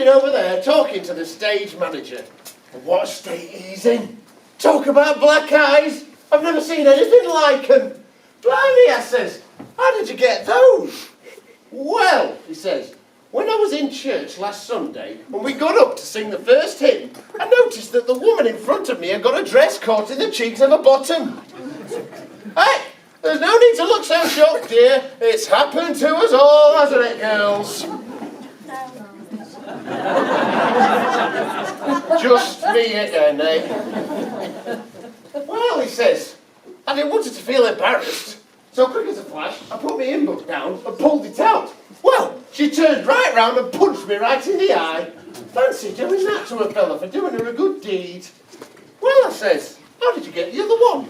standing over there talking to the stage manager. And what a state he's in. Talk about black eyes. I've never seen anything like them. Blimey, I says, how did you get those? Well, he says, when I was in church last Sunday, and we got up to sing the first hymn, I noticed that the woman in front of me had got a dress caught in the cheeks of her bottom. Hey, there's no need to look so shocked, dear. It's happened to us all, hasn't it, girls? Just me again, eh? Well, he says, I didn't want her to feel embarrassed. So quick as a flash, I put my hymn book down and pulled it out. Well, she turned right round and punched me right in the eye. Fancy doing that to a fella for doing her a good deed. Well, I says, how did you get the other one?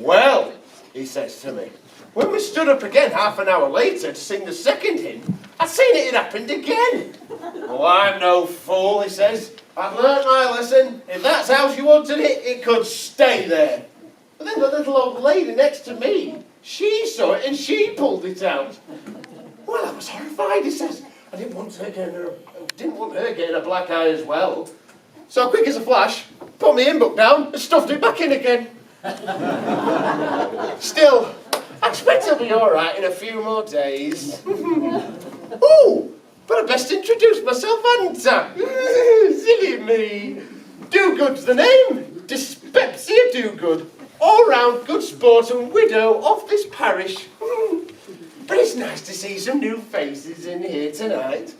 Well, he says to me, when we stood up again half an hour later to sing the second hymn, I seen it had happened again. Well, I'm no fool, he says. I've learnt my lesson. If that's how she wanted it, it could stay there. But then the little old lady next to me, she saw it and she pulled it out. Well, I was horrified, he says. I didn't want her getting a black eye as well. So quick as a flash, put my hymn book down and stuffed it back in again. Still, I expect I'll be all right in a few more days. Ooh, but I best introduce myself, hadn't I? Silly me. Do-Good's the name. Dyspepsia Do-Good. All-round good sport and widow of this parish. But it's nice to see some new faces in here tonight.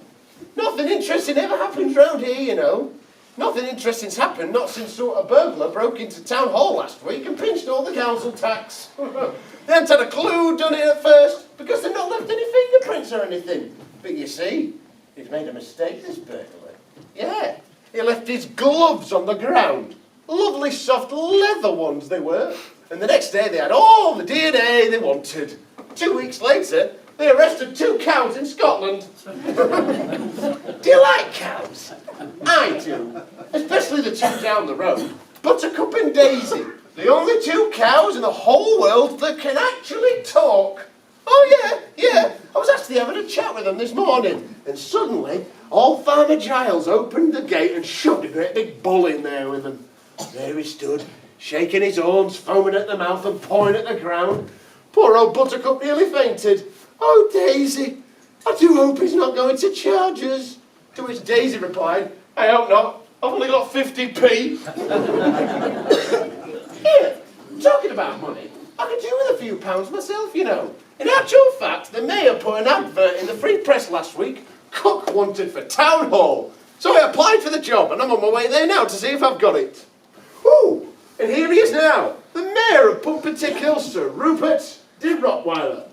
Nothing interesting ever happens round here, you know. Nothing interesting's happened, not since a burglar broke into town hall last week and pinched all the council tax. They hadn't had a clue who'd done it at first, because they'd not left any fingerprints or anything. But you see, he's made a mistake, this burglar. Yeah, he left his gloves on the ground. Lovely soft leather ones they were. And the next day they had all the DNA they wanted. 2 weeks later, they arrested 2 cows in Scotland. Do you like cows? I do. Especially the 2 down the road. Buttercup and Daisy. The only 2 cows in the whole world that can actually talk. Oh yeah. I was actually having a chat with them this morning. And suddenly, old Farmer Giles opened the gate and shoved a great big bull in there with them. There he stood, shaking his horns, foaming at the mouth and pawing at the ground. Poor old Buttercup nearly fainted. Oh, Daisy, I do hope he's not going to charge us. To which Daisy replied, I hope not. I've only got 50p. Here, talking about money, I could do with a few pounds myself, you know. In actual fact, the mayor put an advert in the Free Press last week, cook wanted for town hall. So I applied for the job and I'm on my way there now to see if I've got it. Ooh, and here he is now, the mayor of Pumpertick Hill, Sir Rupert de Rottweiler.